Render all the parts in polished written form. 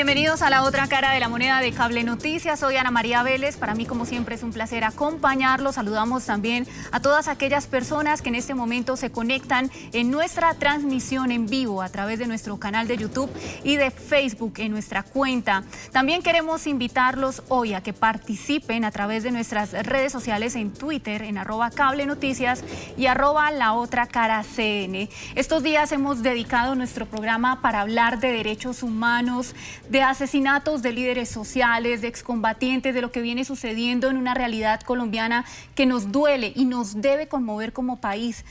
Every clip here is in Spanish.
Bienvenidos a la otra cara de la moneda de Cable Noticias. Soy Ana María Vélez. Para mí, como siempre, es un placer acompañarlos. Saludamos también a todas aquellas personas que en este momento se conectan en nuestra transmisión en vivo a través de nuestro canal de YouTube y de Facebook en nuestra cuenta. También queremos invitarlos hoy a que participen a través de nuestras redes sociales en Twitter, en @CableNoticias y @LaOtraCaraCN. Estos días hemos dedicado nuestro programa para hablar de derechos humanos, de asesinatos de líderes sociales, de excombatientes, de lo que viene sucediendo en una realidad colombiana que nos duele y nos debe conmover como país.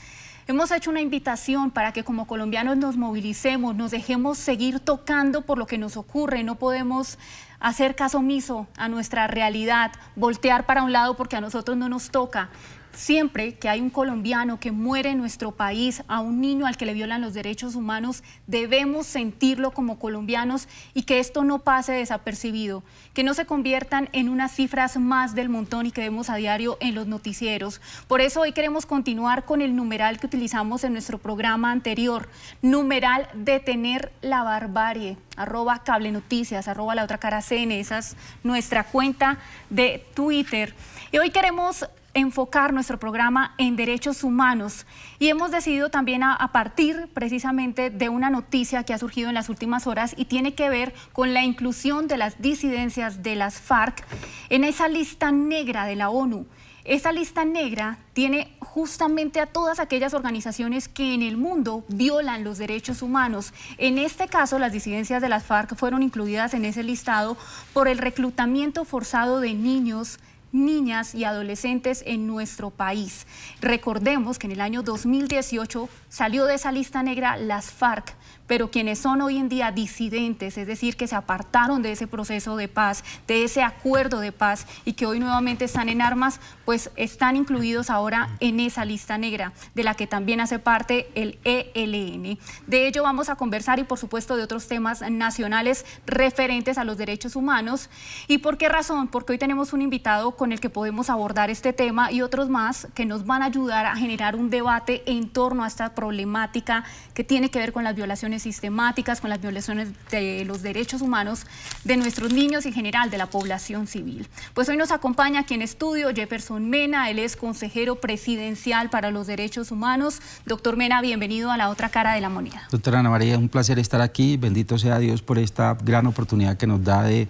Hemos hecho una invitación para que como colombianos nos movilicemos, nos dejemos seguir tocando por lo que nos ocurre. No podemos hacer caso omiso a nuestra realidad, voltear para un lado porque a nosotros no nos toca. Siempre que hay un colombiano que muere en nuestro país, a un niño al que le violan los derechos humanos, debemos sentirlo como colombianos y que esto no pase desapercibido, que no se conviertan en unas cifras más del montón y que vemos a diario en los noticieros. Por eso hoy queremos continuar con el numeral que utilizamos en nuestro programa anterior, numeral detener la barbarie, @CableNoticias, @LaOtraCaraCN, esa es nuestra cuenta de Twitter. Y hoy queremos enfocar nuestro programa en derechos humanos y hemos decidido también a partir precisamente de una noticia que ha surgido en las últimas horas y tiene que ver con la inclusión de las disidencias de las FARC en esa lista negra de la ONU. Esa lista negra tiene justamente a todas aquellas organizaciones que en el mundo violan los derechos humanos. En este caso, las disidencias de las FARC fueron incluidas en ese listado por el reclutamiento forzado de niños, niñas y adolescentes en nuestro país. Recordemos que en el año 2018 salió de esa lista negra las FARC, pero quienes son hoy en día disidentes, es decir, que se apartaron de ese proceso de paz, de ese acuerdo de paz y que hoy nuevamente están en armas, pues están incluidos ahora en esa lista negra, de la que también hace parte el ELN. De ello vamos a conversar y por supuesto de otros temas nacionales referentes a los derechos humanos. ¿Y por qué razón? Porque hoy tenemos un invitado con el que podemos abordar este tema y otros más que nos van a ayudar a generar un debate en torno a esta problemática que tiene que ver con las violaciones sistemáticas, con las violaciones de los derechos humanos de nuestros niños y en general de la población civil. Pues hoy nos acompaña aquí en estudio Jefferson Mena, él es consejero presidencial para los derechos humanos. Doctor Mena, bienvenido a la otra cara de la moneda. Doctora Ana María, un placer estar aquí, bendito sea Dios por esta gran oportunidad que nos da de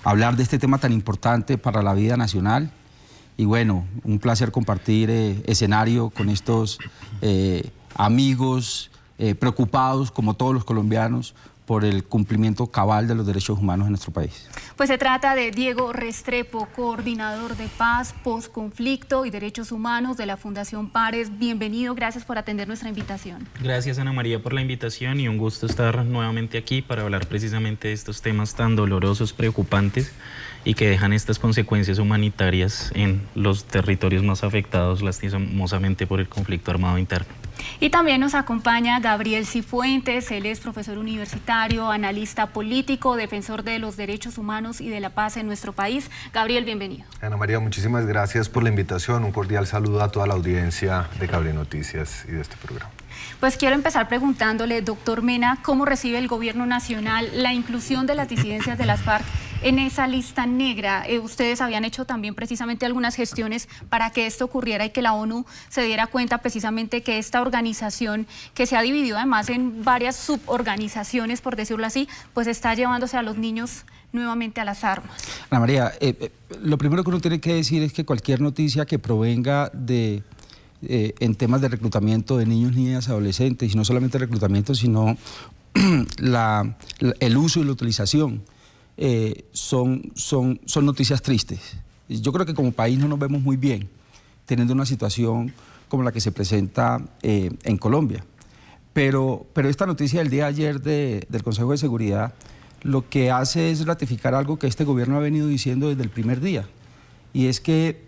hablar de este tema tan importante para la vida nacional. Y bueno, un placer compartir escenario con estos amigos preocupados, como todos los colombianos, por el cumplimiento cabal de los derechos humanos en nuestro país. Pues se trata de Diego Restrepo, coordinador de paz, posconflicto y derechos humanos de la Fundación Pares. Bienvenido, gracias por atender nuestra invitación. Gracias, Ana María, por la invitación y un gusto estar nuevamente aquí para hablar precisamente de estos temas tan dolorosos, preocupantes y que dejan estas consecuencias humanitarias en los territorios más afectados lastimosamente por el conflicto armado interno. Y también nos acompaña Gabriel Cifuentes, él es profesor universitario, analista político, defensor de los derechos humanos y de la paz en nuestro país. Gabriel, bienvenido. Ana María, muchísimas gracias por la invitación, un cordial saludo a toda la audiencia de Cable Noticias y de este programa. Pues quiero empezar preguntándole, doctor Mena, ¿cómo recibe el gobierno nacional la inclusión de las disidencias de las FARC en esa lista negra? Ustedes habían hecho también precisamente algunas gestiones para que esto ocurriera y que la ONU se diera cuenta precisamente que esta organización, que se ha dividido además en varias suborganizaciones, por decirlo así, pues está llevándose a los niños nuevamente a las armas. Ana María, lo primero que uno tiene que decir es que cualquier noticia que provenga de en temas de reclutamiento de niños, niñas, adolescentes, y no solamente reclutamiento, sino el uso y la utilización, son noticias tristes. Yo creo que como país no nos vemos muy bien teniendo una situación como la que se presenta en Colombia. Pero esta noticia del día de ayer del Consejo de Seguridad lo que hace es ratificar algo que este gobierno ha venido diciendo desde el primer día, y es que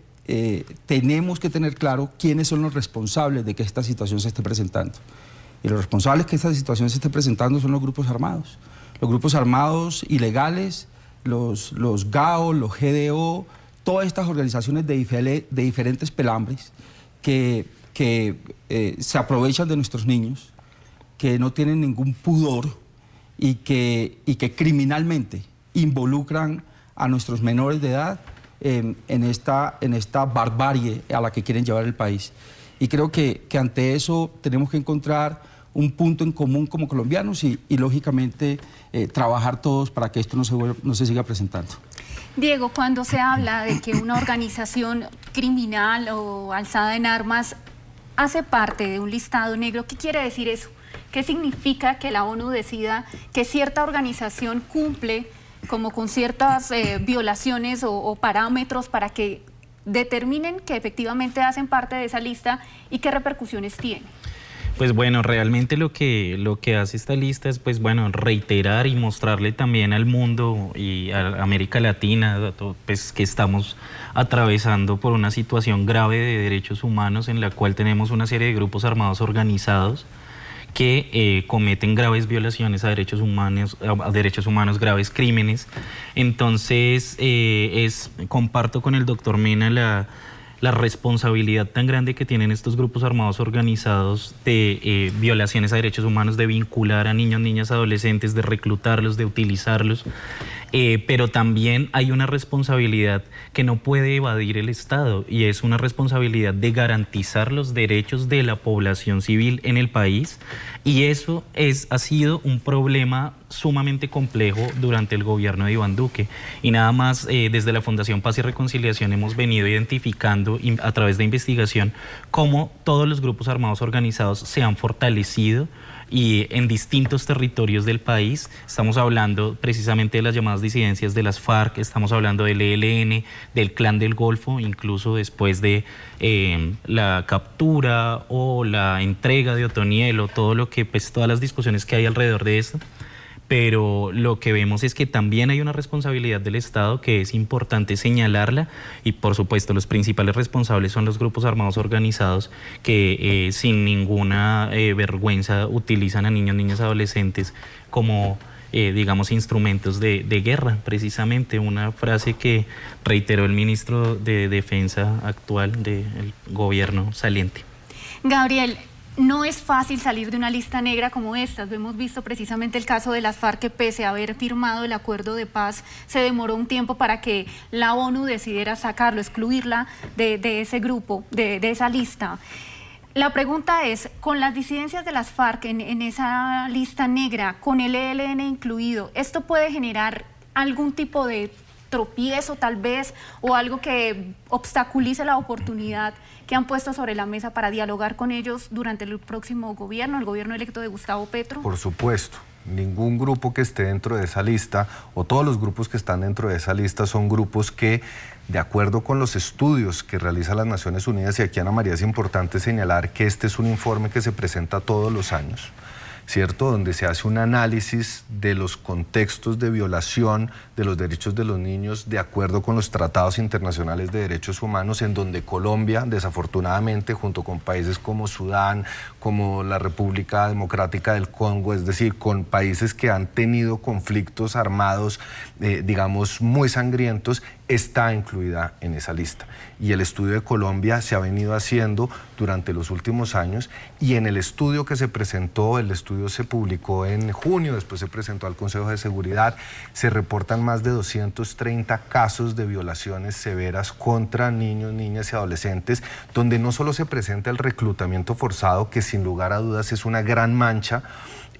tenemos que tener claro quiénes son los responsables de que esta situación se esté presentando. Y los responsables de que esta situación se esté presentando son los grupos armados ilegales, los GAO, los GDO, todas estas organizaciones de diferentes pelambres que se aprovechan de nuestros niños, que no tienen ningún pudor y que criminalmente involucran a nuestros menores de edad en esta barbarie a la que quieren llevar el país. Y creo que ante eso tenemos que encontrar un punto en común como colombianos y lógicamente trabajar todos para que esto no se siga presentando. Diego, cuando se habla de que una organización criminal o alzada en armas hace parte de un listado negro, ¿qué quiere decir eso? ¿Qué significa que la ONU decida que cierta organización cumple como con ciertas violaciones o parámetros para que determinen que efectivamente hacen parte de esa lista y qué repercusiones tiene? Pues bueno, realmente lo que hace esta lista es, pues bueno, reiterar y mostrarle también al mundo y a América Latina, pues que estamos atravesando por una situación grave de derechos humanos en la cual tenemos una serie de grupos armados organizados que cometen graves violaciones a derechos humanos, graves crímenes. Entonces, comparto con el doctor Mena la responsabilidad tan grande que tienen estos grupos armados organizados de violaciones a derechos humanos, de vincular a niños, niñas, adolescentes, de reclutarlos, de utilizarlos. Pero también hay una responsabilidad que no puede evadir el Estado y es una responsabilidad de garantizar los derechos de la población civil en el país, y eso ha sido un problema sumamente complejo durante el gobierno de Iván Duque. Y nada más desde la Fundación Paz y Reconciliación hemos venido identificando a través de investigación cómo todos los grupos armados organizados se han fortalecido y en distintos territorios del país. Estamos hablando precisamente de las llamadas disidencias de las FARC, estamos hablando del ELN, del Clan del Golfo, incluso después de la captura o la entrega de Otoniel o todo lo que, pues todas las discusiones que hay alrededor de esto. Pero lo que vemos es que también hay una responsabilidad del Estado que es importante señalarla, y por supuesto los principales responsables son los grupos armados organizados que sin ninguna vergüenza utilizan a niños, niñas, adolescentes como digamos instrumentos de guerra. Precisamente una frase que reiteró el ministro de Defensa actual del gobierno saliente. Gabriel, no es fácil salir de una lista negra como esta. Hemos visto precisamente el caso de las FARC, que pese a haber firmado el acuerdo de paz, se demoró un tiempo para que la ONU decidiera sacarlo, excluirla de ese grupo, de esa lista. La pregunta es, con las disidencias de las FARC en esa lista negra, con el ELN incluido, ¿esto puede generar algún tipo de tropiezo tal vez, o algo que obstaculice la oportunidad que han puesto sobre la mesa para dialogar con ellos durante el próximo gobierno, el gobierno electo de Gustavo Petro? Por supuesto. Ningún grupo que esté dentro de esa lista, o todos los grupos que están dentro de esa lista, son grupos que, de acuerdo con los estudios que realiza las Naciones Unidas, y aquí, Ana María, es importante señalar que este es un informe que se presenta todos los años, ¿cierto?, donde se hace un análisis de los contextos de violación de los derechos de los niños de acuerdo con los tratados internacionales de derechos humanos, en donde Colombia, desafortunadamente, junto con países como Sudán, como la República Democrática del Congo, es decir, con países que han tenido conflictos armados, digamos, muy sangrientos, está incluida en esa lista. Y el estudio de Colombia se ha venido haciendo durante los últimos años, y en el estudio que se presentó, el estudio se publicó en junio, después se presentó al Consejo de Seguridad, se reportan más de 230 casos de violaciones severas contra niños, niñas y adolescentes, donde no solo se presenta el reclutamiento forzado, que sin lugar a dudas es una gran mancha,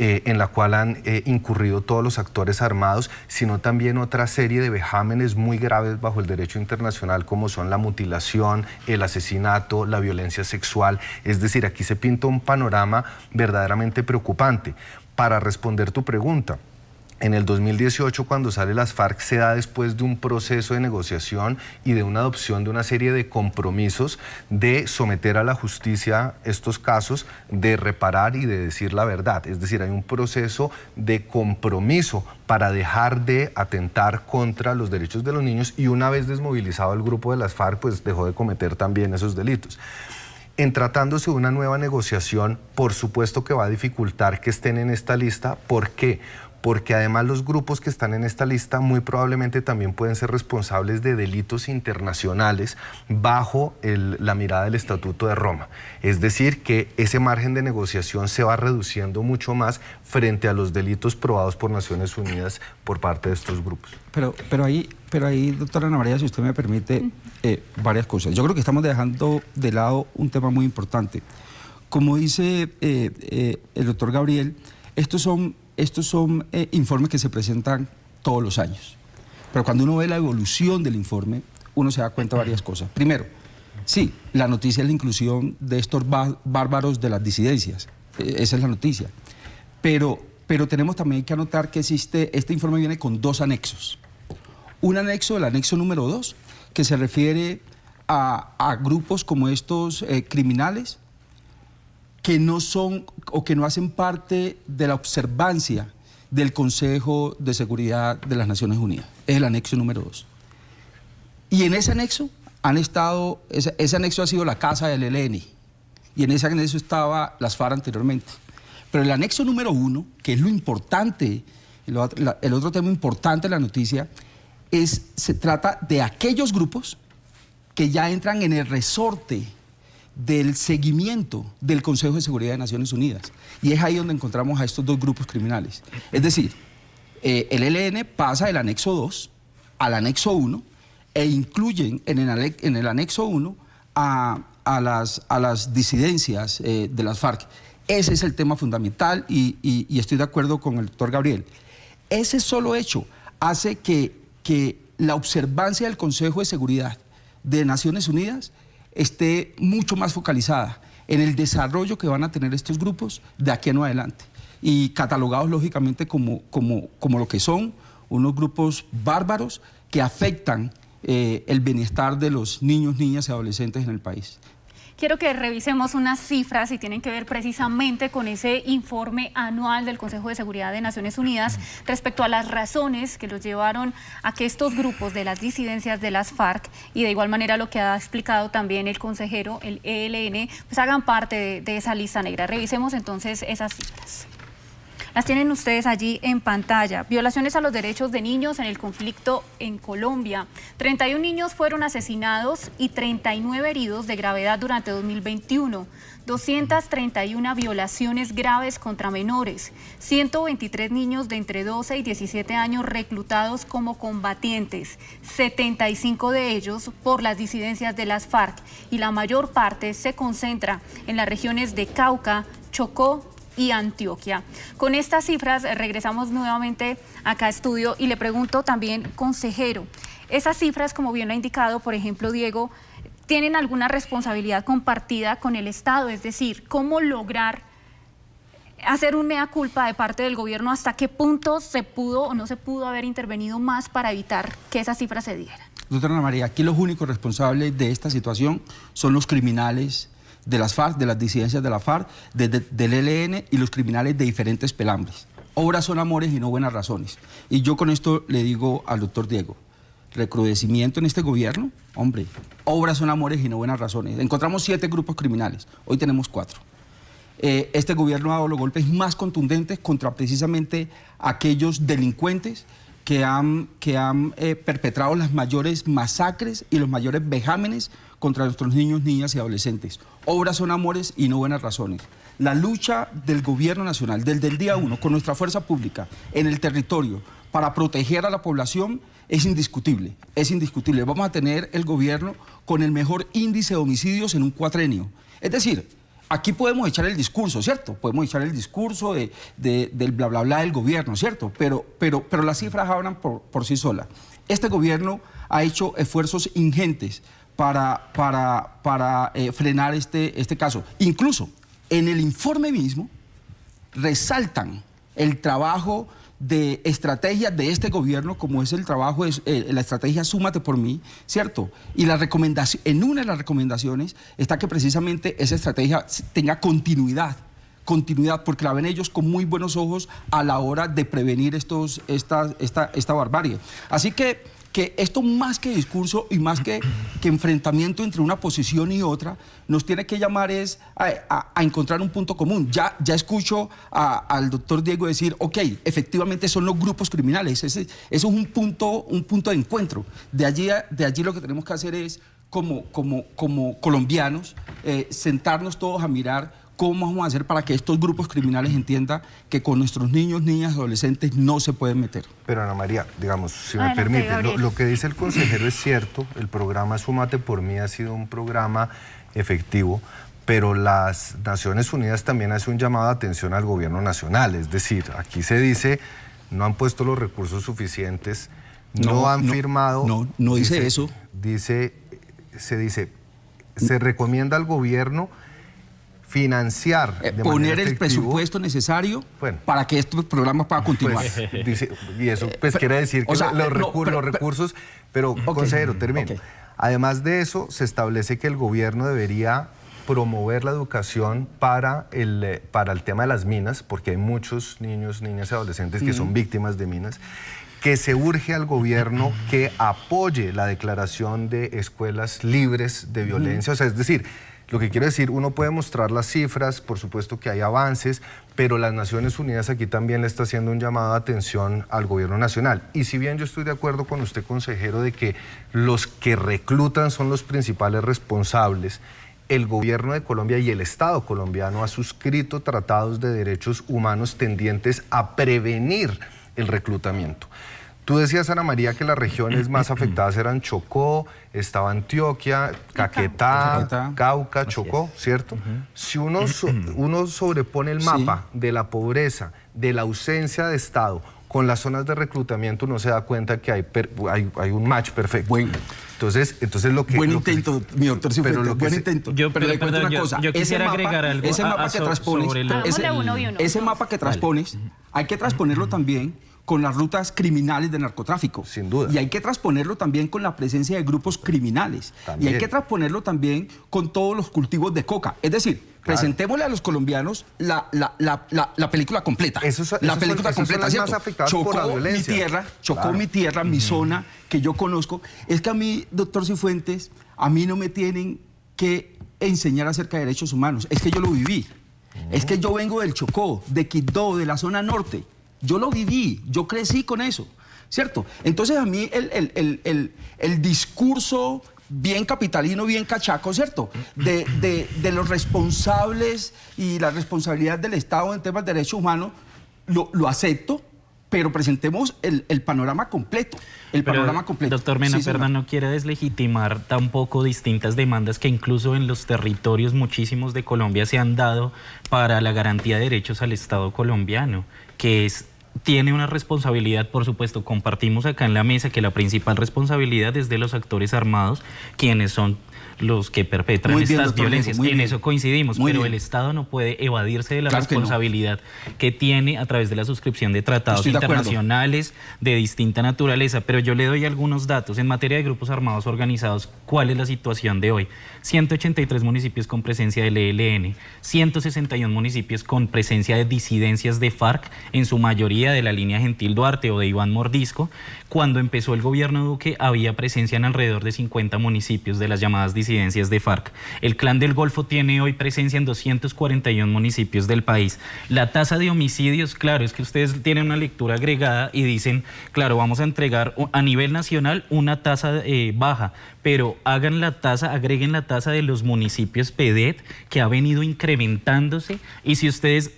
en la cual han incurrido todos los actores armados, sino también otra serie de vejámenes muy graves bajo el derecho internacional, como son la mutilación, el asesinato, la violencia sexual. Es decir, aquí se pinta un panorama verdaderamente preocupante. Para responder tu pregunta, en el 2018, cuando sale las FARC, se da después de un proceso de negociación y de una adopción de una serie de compromisos de someter a la justicia estos casos, de reparar y de decir la verdad. Es decir, hay un proceso de compromiso para dejar de atentar contra los derechos de los niños, y una vez desmovilizado el grupo de las FARC, pues dejó de cometer también esos delitos. En tratándose de una nueva negociación, por supuesto que va a dificultar que estén en esta lista. ¿Por qué? porque además los grupos que están en esta lista muy probablemente también pueden ser responsables de delitos internacionales bajo la mirada del Estatuto de Roma. Es decir, que ese margen de negociación se va reduciendo mucho más frente a los delitos probados por Naciones Unidas por parte de estos grupos. Pero ahí, doctora Ana María, si usted me permite, varias cosas. Yo creo que estamos dejando de lado un tema muy importante. Como dice el doctor Gabriel, estos son informes que se presentan todos los años. Pero cuando uno ve la evolución del informe, uno se da cuenta de varias cosas. Primero, sí, la noticia es la inclusión de estos bárbaros de las disidencias. Esa es la noticia. Pero tenemos también que anotar que este informe viene con 2 anexos. Un anexo, el anexo número 2, que se refiere a grupos como estos criminales, que no son o que no hacen parte de la observancia del Consejo de Seguridad de las Naciones Unidas. Es el anexo número 2. Y en ese anexo ese anexo ha sido la casa del ELN, y en ese anexo estaba las FARC anteriormente. Pero el anexo número 1, que es lo importante, el otro tema importante de la noticia, se trata de aquellos grupos que ya entran en el resorte del seguimiento del Consejo de Seguridad de Naciones Unidas. Y es ahí donde encontramos a estos 2 grupos criminales. Es decir, el ELN pasa del anexo 2 al anexo 1 e incluyen en el anexo 1 a las disidencias de las FARC. Ese es el tema fundamental y estoy de acuerdo con el doctor Gabriel. Ese solo hecho hace que la observancia del Consejo de Seguridad de Naciones Unidas esté mucho más focalizada en el desarrollo que van a tener estos grupos de aquí en adelante, y catalogados lógicamente como lo que son, unos grupos bárbaros que afectan el bienestar de los niños, niñas y adolescentes en el país. Quiero que revisemos unas cifras y tienen que ver precisamente con ese informe anual del Consejo de Seguridad de Naciones Unidas respecto a las razones que los llevaron a que estos grupos de las disidencias de las FARC, y de igual manera lo que ha explicado también el consejero, el ELN, pues hagan parte de esa lista negra. Revisemos entonces esas cifras. Las tienen ustedes allí en pantalla. Violaciones a los derechos de niños en el conflicto en Colombia. 31 niños fueron asesinados y 39 heridos de gravedad durante 2021. 231 violaciones graves contra menores. 123 niños de entre 12 y 17 años reclutados como combatientes. 75 de ellos por las disidencias de las FARC. Y la mayor parte se concentra en las regiones de Cauca, Chocó y Antioquia. Con estas cifras regresamos nuevamente acá a estudio y le pregunto también, consejero, esas cifras, como bien lo ha indicado, por ejemplo, Diego, ¿tienen alguna responsabilidad compartida con el Estado? Es decir, ¿cómo lograr hacer un mea culpa de parte del gobierno? ¿Hasta qué punto se pudo o no se pudo haber intervenido más para evitar que esas cifras se dieran? Doctora Ana María, aquí los únicos responsables de esta situación son los criminales de las FARC, de las disidencias de la FARC, del ELN y los criminales de diferentes pelambres. Obras son amores y no buenas razones. Y yo con esto le digo al doctor Diego, recrudecimiento en este gobierno, hombre, obras son amores y no buenas razones. Encontramos 7 grupos criminales, hoy tenemos 4. Este gobierno ha dado los golpes más contundentes contra precisamente aquellos delincuentes que han perpetrado las mayores masacres y los mayores vejámenes contra nuestros niños, niñas y adolescentes. Obras son amores y no buenas razones. La lucha del gobierno nacional desde el día 1 con nuestra fuerza pública en el territorio para proteger a la población es indiscutible, es indiscutible. Vamos a tener el gobierno con el mejor índice de homicidios en un cuatrenio. Es decir, aquí podemos echar el discurso, ¿cierto? Podemos echar el discurso del bla, bla, bla del gobierno, ¿cierto? Pero las cifras hablan por sí solas. Este gobierno ha hecho esfuerzos ingentes para frenar este caso. Incluso en el informe mismo resaltan el trabajo de estrategia de este gobierno, como es el trabajo, la estrategia Súmate por mí, ¿cierto? Y en una de las recomendaciones está que precisamente esa estrategia tenga continuidad, porque la ven ellos con muy buenos ojos a la hora de prevenir esta barbarie. Así que que esto más que discurso y más que enfrentamiento entre una posición y otra, nos tiene que llamar es a encontrar un punto común. Ya escucho al doctor Diego decir, ok, efectivamente son los grupos criminales, eso es un punto de encuentro. De allí lo que tenemos que hacer es, como colombianos, sentarnos todos a mirar cómo vamos a hacer para que estos grupos criminales entiendan que con nuestros niños, niñas, adolescentes no se pueden meter. Pero Ana María, digamos, si me permite, lo que dice el consejero es cierto, el programa Súmate por Mí ha sido un programa efectivo, pero las Naciones Unidas también hacen un llamado de atención al gobierno nacional, es decir, aquí se dice, no han puesto los recursos suficientes, no han firmado... No dice eso. Se recomienda al gobierno financiar de poner el presupuesto necesario para que estos programas puedan continuar. Y eso quiere decir que los recursos, pero consejero, termino. Además de eso, se establece que el gobierno debería promover la educación para el tema de las minas, porque hay muchos niños, niñas y adolescentes que son víctimas de minas, que se urge al gobierno que apoye la declaración de escuelas libres de violencia, o sea, es decir, lo que quiero decir, uno puede mostrar las cifras, por supuesto que hay avances, pero las Naciones Unidas aquí también le está haciendo un llamado de atención al gobierno nacional. Y si bien yo estoy de acuerdo con usted, consejero, de que los que reclutan son los principales responsables, el gobierno de Colombia y el Estado colombiano ha suscrito tratados de derechos humanos tendientes a prevenir el reclutamiento. Tú decías, Ana María, que las regiones más afectadas eran Chocó, estaba Antioquia, Caquetá, Cauca, Chocó, ¿cierto? Si uno sobrepone el mapa de la pobreza, de la ausencia de Estado, con las zonas de reclutamiento, uno se da cuenta que hay un match perfecto. Entonces lo que... Buen intento, mi doctor Cifuentes, buen intento. Yo quisiera agregar algo. Ese mapa que transpones, ese mapa que transpones, hay que transponerlo también con las rutas criminales de narcotráfico. Sin duda. Y hay que transponerlo también con la presencia de grupos criminales. También. Y hay que transponerlo también con todos los cultivos de coca. Es decir, presentémosle a los colombianos la película completa. La película completa, ¿cierto? Chocó mi tierra, mi zona, que yo conozco. Es que a mí, doctor Cifuentes, a mí no me tienen que enseñar acerca de derechos humanos. Es que yo lo viví. Es que yo vengo del Chocó, de Quibdó, de la zona norte. Yo lo viví, yo crecí con eso, ¿cierto? Entonces a mí el discurso bien capitalino, bien cachaco, ¿cierto? De los responsables y la responsabilidad del Estado en temas de derechos humanos, lo acepto, pero presentemos el panorama completo. Doctor Mena, perdón, no quiere deslegitimar tampoco distintas demandas que incluso en los territorios muchísimos de Colombia se han dado para la garantía de derechos al Estado colombiano, que tiene una responsabilidad, por supuesto, compartimos acá en la mesa que la principal responsabilidad es de los actores armados, quienes son los que perpetran estas violencias. En eso coincidimos, pero el Estado no puede evadirse de la responsabilidad que tiene a través de la suscripción de tratados internacionales de distinta naturaleza. Pero yo le doy algunos datos. En materia de grupos armados organizados, ¿cuál es la situación de hoy? 183 municipios con presencia del ELN, 161 municipios con presencia de disidencias de FARC, en su mayoría de la línea Gentil Duarte o de Iván Mordisco. Cuando empezó el gobierno Duque había presencia en alrededor de 50 municipios de las llamadas disidencias de FARC. El Clan del Golfo tiene hoy presencia en 241 municipios del país. La tasa de homicidios, claro, es que ustedes tienen una lectura agregada y dicen, claro, vamos a entregar a nivel nacional una tasa baja, pero agreguen la tasa de los municipios PEDET, que ha venido incrementándose, y si ustedes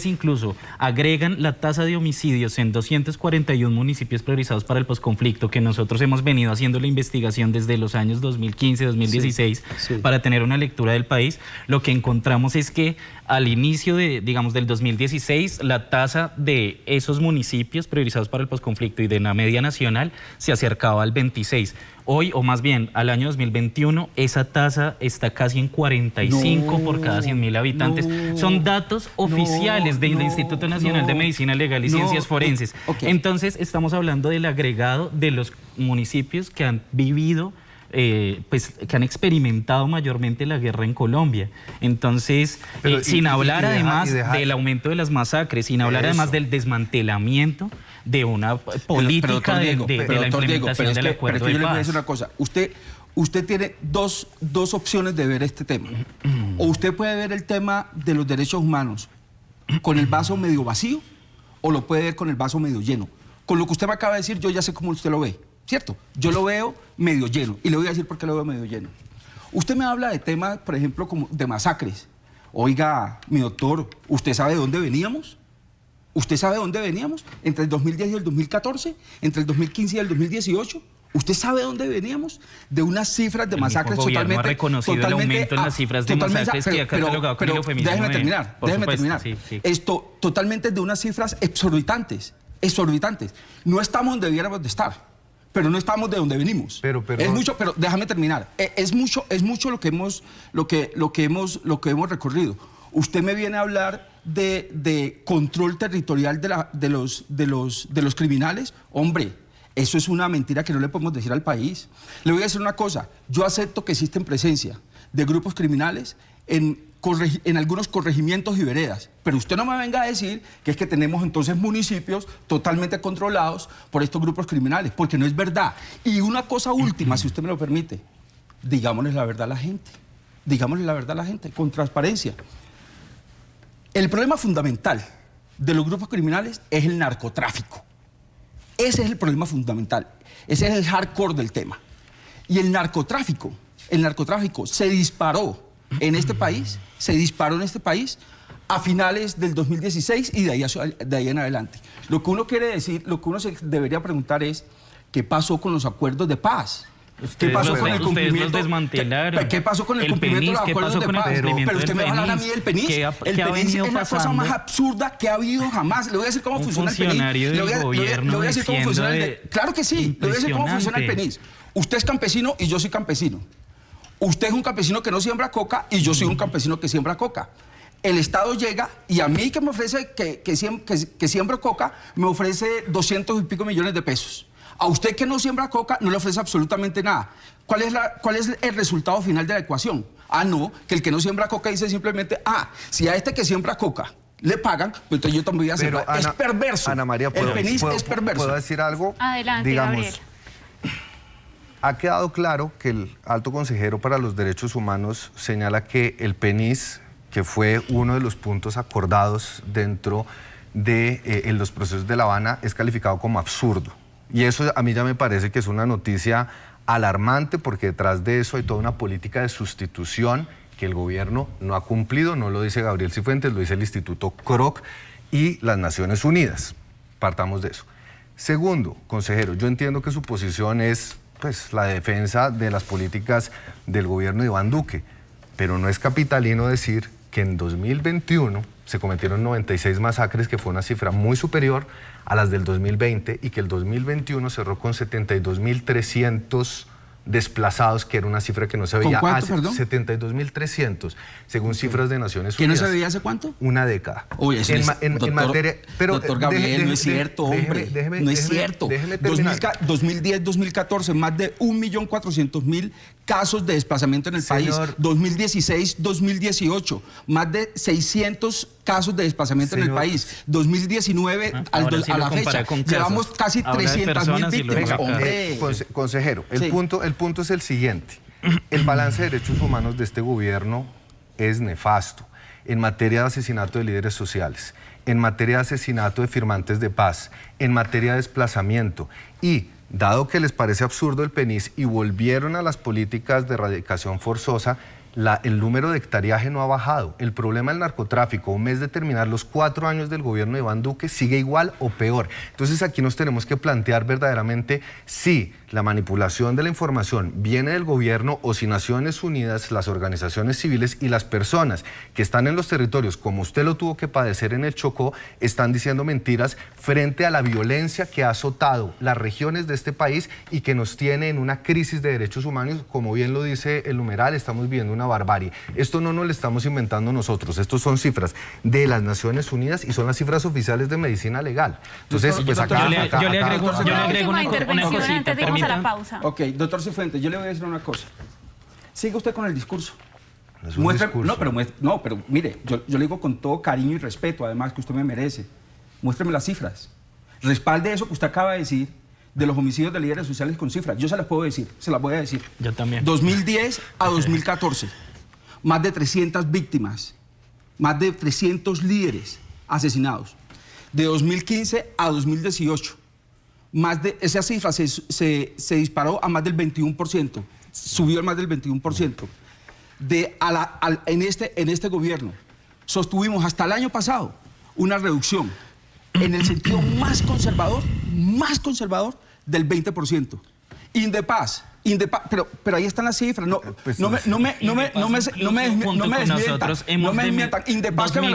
incluso agregan la tasa de homicidios en 241 municipios priorizados para el posconflicto, que nosotros hemos venido haciendo la investigación desde los años 2015, 2016, para tener una lectura del país, lo que encontramos es que al inicio del 2016, la tasa de esos municipios priorizados para el posconflicto y de la media nacional se acercaba al 26. Hoy, o más bien al año 2021, esa tasa está casi en 45 por cada 100.000 habitantes. Son datos oficiales del Instituto Nacional de Medicina Legal y Ciencias Forenses. Entonces, estamos hablando del agregado de los municipios que han vivido, que han experimentado mayormente la guerra en Colombia. Entonces, sin hablar además del aumento de las masacres, sin hablar además del desmantelamiento de una política de la implementación del acuerdo de yo le voy a paz. decir una cosa. Usted tiene dos opciones de ver este tema. O usted puede ver el tema de los derechos humanos con el vaso medio vacío, o lo puede ver con el vaso medio lleno. Con lo que usted me acaba de decir, yo ya sé cómo usted lo ve, ¿cierto? Yo lo veo medio lleno, y le voy a decir por qué lo veo medio lleno. Usted me habla de temas, por ejemplo, como de masacres. Oiga, mi doctor, ¿usted sabe de dónde veníamos? ¿Usted sabe de dónde veníamos? Entre el 2010 y el 2014, entre el 2015 y el 2018. ¿Usted sabe de dónde veníamos? De unas cifras de masacres totalmente... ha reconocido el aumento en las cifras de masacres que ha catalogado como el eufemismo. Déjeme terminar. Sí. Esto totalmente de unas cifras exorbitantes. No estamos donde debiéramos de estar, pero no estamos de donde venimos. Es mucho, pero déjame terminar. Es mucho lo que hemos recorrido. Usted me viene a hablar de control territorial de los criminales. Hombre, eso es una mentira que no le podemos decir al país. Le voy a decir una cosa. Yo acepto que existen presencia de grupos criminales en algunos corregimientos y veredas, pero usted no me venga a decir que es que tenemos entonces municipios totalmente controlados por estos grupos criminales, porque no es verdad. Y una cosa última, si usted me lo permite, digámosle la verdad a la gente. Digámosle la verdad a la gente, con transparencia. El problema fundamental de los grupos criminales es el narcotráfico. Ese es el problema fundamental. Ese es el hardcore del tema. Y el narcotráfico se disparó en este país, a finales del 2016 y de ahí en adelante. Lo que uno quiere decir, lo que uno se debería preguntar es, ¿qué pasó con los acuerdos de paz? ¿Qué pasó con el cumplimiento? ¿Qué pasó con el cumplimiento de los acuerdos de paz? Pero usted me va a hablar a mí del PENIS. El PENIS es la cosa más absurda que ha habido jamás. Le voy a decir cómo funciona el PENIS. Le voy a decir cómo funciona el... Claro que sí, le voy a decir cómo funciona el PENIS. Usted es campesino y yo soy campesino. Usted es un campesino que no siembra coca y yo soy un campesino que siembra coca. El Estado llega y a mí que me ofrece, que siembro coca, me ofrece 200 y pico millones de pesos. A usted que no siembra coca no le ofrece absolutamente nada. ¿Cuál es el resultado final de la ecuación? No, que el que no siembra coca dice simplemente, si a este que siembra coca le pagan, pues entonces yo también voy a sembrar. Es perverso. Ana María, el PENIS es perverso. ¿Puedo decir algo? Adelante, Gabriel. Ha quedado claro que el alto consejero para los derechos humanos señala que el PENIS, que fue uno de los puntos acordados dentro de los procesos de La Habana, es calificado como absurdo. Y eso a mí ya me parece que es una noticia alarmante, porque detrás de eso hay toda una política de sustitución que el gobierno no ha cumplido. No lo dice Gabriel Cifuentes, lo dice el Instituto Kroc y las Naciones Unidas. Partamos de eso. Segundo, consejero, yo entiendo que su posición es la defensa de las políticas del gobierno de Iván Duque, pero no es capitalino decir que en 2021 se cometieron 96 masacres, que fue una cifra muy superior a las del 2020, y que el 2021 cerró con 72.300 desplazados, que era una cifra que no se veía hace 72.300, según cifras de Naciones Unidas. ¿Que no se veía hace cuánto? Una década. Oye, eso en materia, pero doctor Gabriel, no es cierto, hombre. No es cierto. 2010, 2014, más de 1.400.000 casos de desplazamiento en el país. 2016, 2018, más de 600 casos de desplazamiento en el país. 2019, a la fecha, llevamos casi 300.000 víctimas. Hombre, consejero, el punto es el siguiente. El balance de derechos humanos de este gobierno es nefasto en materia de asesinato de líderes sociales, en materia de asesinato de firmantes de paz, en materia de desplazamiento. Y dado que les parece absurdo el PENIS y volvieron a las políticas de erradicación forzosa, el número de hectariaje no ha bajado. El problema del narcotráfico, un mes de terminar los 4 años del gobierno de Iván Duque, sigue igual o peor. Entonces aquí nos tenemos que plantear verdaderamente si la manipulación de la información viene del gobierno o si Naciones Unidas, las organizaciones civiles y las personas que están en los territorios, como usted lo tuvo que padecer en el Chocó, están diciendo mentiras frente a la violencia que ha azotado las regiones de este país y que nos tiene en una crisis de derechos humanos. Como bien lo dice el numeral, estamos viviendo una barbarie. Esto no nos lo estamos inventando nosotros, estos son cifras de las Naciones Unidas y son las cifras oficiales de medicina legal. Entonces, pues acá... Yo le agrego una cosita. A la pausa. Ok, doctor Cifuentes, yo le voy a decir una cosa. Siga usted con el discurso. No es un discurso. Pero mire, yo le digo con todo cariño y respeto, además, que usted me merece. Muéstreme las cifras. Respalde eso que usted acaba de decir de los homicidios de líderes sociales con cifras. Yo se las puedo decir, se las voy a decir. Yo también. 2010 a 2014, más de 300 víctimas, más de 300 líderes asesinados. De 2015 a 2018, esa cifra se disparó a más del 21%, subió a más del 21%. En este gobierno sostuvimos hasta el año pasado una reducción en el sentido más conservador del 20%. Indepaz, pero ahí están las cifras. No me desmientan. Indepaz que me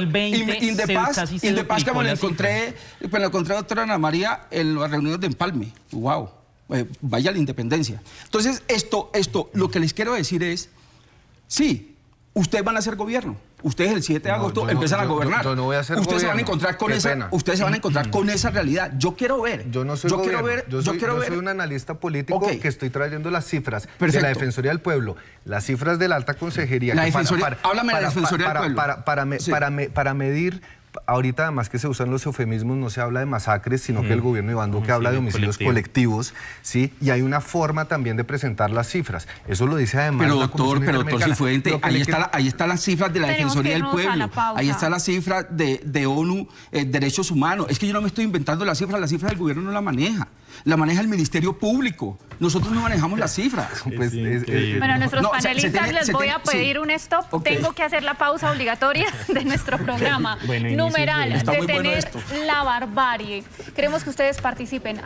lo encontré, doctora Ana María, en las reuniones de Empalme. Wow, vaya la independencia. Entonces, lo que les quiero decir es, sí, ustedes van a hacer gobierno. Ustedes el 7 de agosto empiezan a gobernar. Yo no voy a hacer ustedes gobierno. Ustedes se van a encontrar con esa realidad. Yo quiero ver. Yo no soy gobierno. Yo soy un analista político que estoy trayendo las cifras de la Defensoría del Pueblo, las cifras de la Alta Consejería. Háblame de la Defensoría del Pueblo. Para medir. Ahorita, además que se usan los eufemismos, no se habla de masacres, sino que el gobierno de Iván Duque habla de homicidios colectivos, ¿sí? Y hay una forma también de presentar las cifras. Eso lo dice además la doctor Cifuente, ahí están las cifras de la Defensoría del Pueblo, ahí están las cifras de ONU, Derechos Humanos. Es que yo no me estoy inventando las cifras del gobierno no la maneja el Ministerio Público. Nosotros no manejamos las cifras. Bueno, a nuestros panelistas les voy a pedir un stop. Tengo que hacer la pausa obligatoria de nuestro programa. Numeral, detener la barbarie. Queremos que ustedes participen.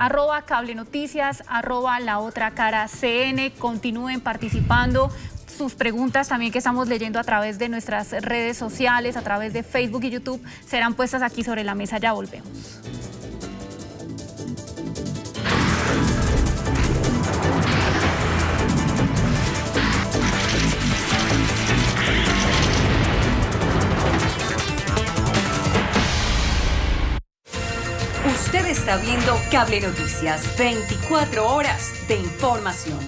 @CableNoticias, @LaOtraCaraCN. Continúen participando. Sus preguntas también que estamos leyendo a través de nuestras redes sociales, a través de Facebook y YouTube, serán puestas aquí sobre la mesa. Ya volvemos. Usted está viendo Cable Noticias, 24 horas de información.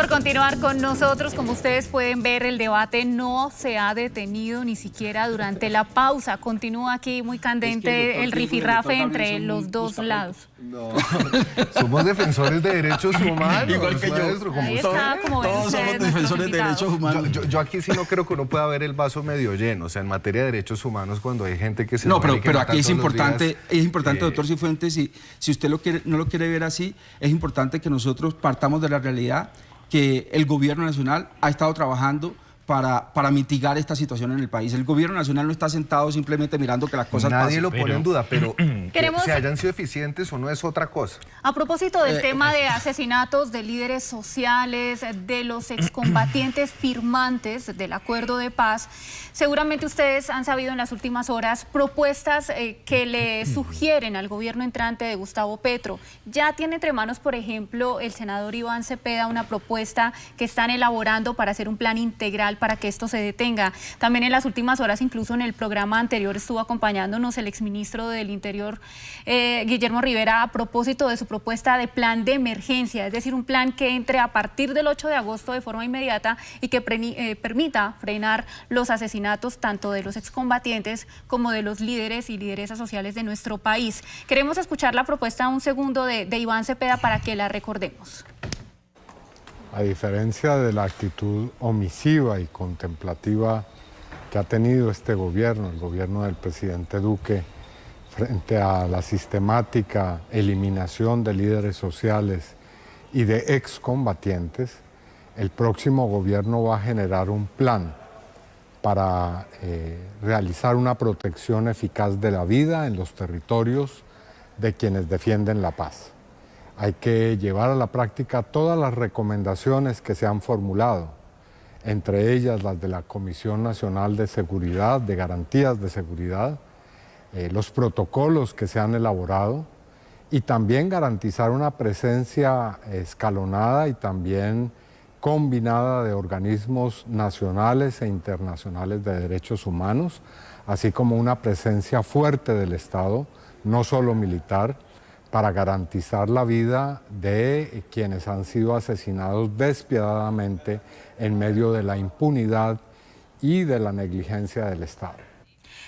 por continuar con nosotros. Como ustedes pueden ver, el debate no se ha detenido ni siquiera durante la pausa. Continúa aquí muy candente el rifirrafe entre los dos lados. No, somos defensores de derechos humanos. Igual que maestro, yo. Ahí está, como ven Todos somos ustedes, defensores de derechos humanos. Yo aquí sí no creo que uno pueda ver el vaso medio lleno. O sea, en materia de derechos humanos, cuando hay gente que se No, muere y que pero matan aquí es todos los importante, días, doctor Cifuentes, si usted no lo quiere ver así, es importante que nosotros partamos de la realidad que el gobierno nacional ha estado trabajando para mitigar esta situación en el país. El gobierno nacional no está sentado simplemente mirando que las cosas pasen. Nadie lo pone en duda, pero Queremos- que hayan sido eficientes o no es otra cosa. A propósito del tema de asesinatos de líderes sociales, de los excombatientes firmantes del acuerdo de paz, seguramente ustedes han sabido en las últimas horas propuestas que le sugieren al gobierno entrante de Gustavo Petro. Ya tiene entre manos, por ejemplo, el senador Iván Cepeda una propuesta que están elaborando para hacer un plan integral para que esto se detenga. También en las últimas horas, incluso en el programa anterior, estuvo acompañándonos el exministro del Interior, Guillermo Rivera, a propósito de su propuesta de plan de emergencia, es decir, un plan que entre a partir del 8 de agosto de forma inmediata y que permita frenar los asesinatos tanto de los excombatientes como de los líderes y lideresas sociales de nuestro país. Queremos escuchar la propuesta un segundo de Iván Cepeda para que la recordemos. A diferencia de la actitud omisiva y contemplativa que ha tenido este gobierno, el gobierno del presidente Duque, frente a la sistemática eliminación de líderes sociales y de excombatientes, el próximo gobierno va a generar un plan para realizar una protección eficaz de la vida en los territorios de quienes defienden la paz. Hay que llevar a la práctica todas las recomendaciones que se han formulado, entre ellas las de la Comisión Nacional de Seguridad, de Garantías de Seguridad, los protocolos que se han elaborado y también garantizar una presencia escalonada y también combinada de organismos nacionales e internacionales de derechos humanos, así como una presencia fuerte del Estado, no solo militar, para garantizar la vida de quienes han sido asesinados despiadadamente en medio de la impunidad y de la negligencia del Estado.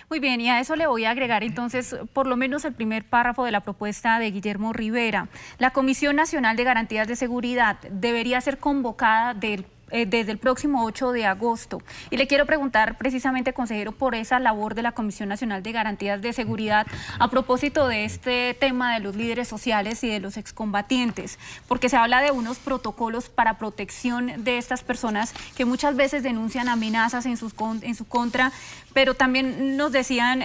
Muy bien, y a eso le voy a agregar entonces por lo menos el primer párrafo de la propuesta de Guillermo Rivera. La Comisión Nacional de Garantías de Seguridad debería ser convocada desde el próximo 8 de agosto. Y le quiero preguntar precisamente, consejero, por esa labor de la Comisión Nacional de Garantías de Seguridad a propósito de este tema de los líderes sociales y de los excombatientes, porque se habla de unos protocolos para protección de estas personas que muchas veces denuncian amenazas en su contra, pero también nos decían,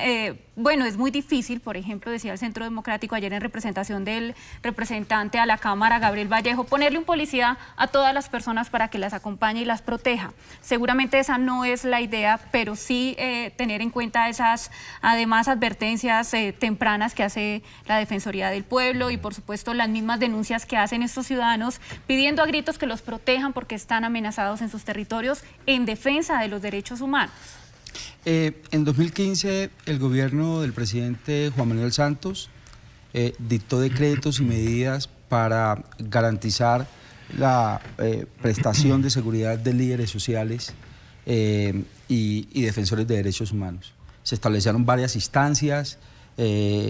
bueno, es muy difícil, por ejemplo, decía el Centro Democrático ayer en representación del representante a la Cámara, Gabriel Vallejo, ponerle un policía a todas las personas para que las acompañe y las proteja. Seguramente esa no es la idea, pero sí tener en cuenta esas, además, advertencias tempranas que hace la Defensoría del Pueblo y, por supuesto, las mismas denuncias que hacen estos ciudadanos pidiendo a gritos que los protejan porque están amenazados en sus territorios en defensa de los derechos humanos. En 2015, el gobierno del presidente Juan Manuel Santos dictó decretos y medidas para garantizar la prestación de seguridad de líderes sociales y defensores de derechos humanos. Se establecieron varias instancias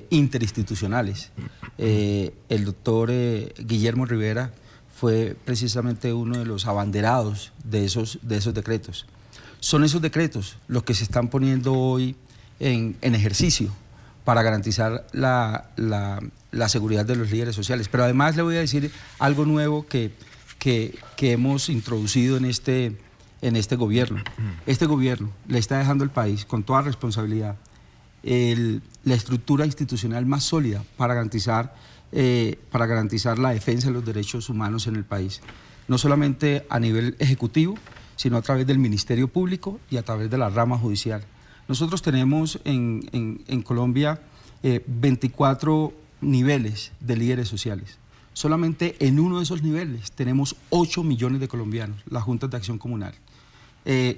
interinstitucionales. El doctor Guillermo Rivera fue precisamente uno de los abanderados de esos decretos. Son esos decretos los que se están poniendo hoy en ejercicio para garantizar la seguridad de los líderes sociales. Pero además le voy a decir algo nuevo que hemos introducido en este gobierno. Este gobierno le está dejando al país con toda responsabilidad la estructura institucional más sólida para garantizar la defensa de los derechos humanos en el país. No solamente a nivel ejecutivo, sino a través del Ministerio Público y a través de la rama judicial. Nosotros tenemos en Colombia 24 niveles de líderes sociales. Solamente en uno de esos niveles tenemos 8 millones de colombianos, las juntas de acción comunal.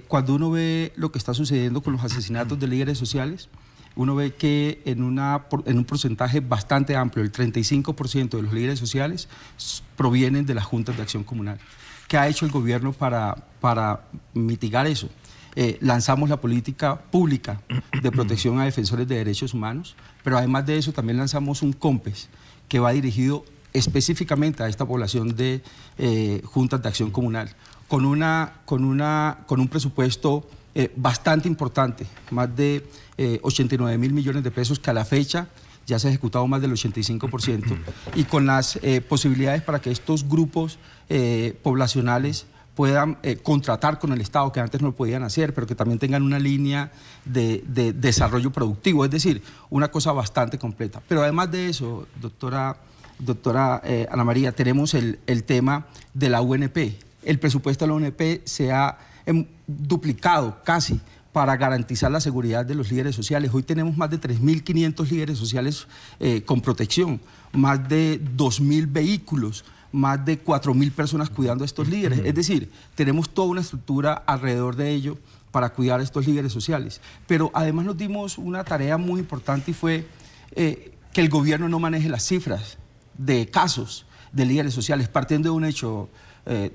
Cuando uno ve lo que está sucediendo con los asesinatos de líderes sociales, uno ve que en un porcentaje bastante amplio, el 35% de los líderes sociales provienen de las juntas de acción comunal. ¿Qué ha hecho el gobierno para mitigar eso? Lanzamos la política pública de protección a defensores de derechos humanos, pero además de eso también lanzamos un COMPES que va dirigido específicamente a esta población de juntas de acción comunal, con un presupuesto bastante importante, más de 89 mil millones de pesos, que a la fecha ya se ha ejecutado más del 85%, y con las posibilidades para que estos grupos poblacionales puedan contratar con el Estado, que antes no lo podían hacer, pero que también tengan una línea de desarrollo productivo, es decir, una cosa bastante completa. Pero además de eso, doctora Ana María, tenemos el tema de la UNP. El presupuesto de la UNP se ha duplicado casi para garantizar la seguridad de los líderes sociales. Hoy tenemos más de 3.500 líderes sociales con protección, más de 2.000 vehículos, más de 4.000 personas cuidando a estos líderes. Es decir, tenemos toda una estructura alrededor de ello para cuidar a estos líderes sociales. Pero además nos dimos una tarea muy importante, y fue que el gobierno no maneje las cifras de casos de líderes sociales, partiendo de un hecho,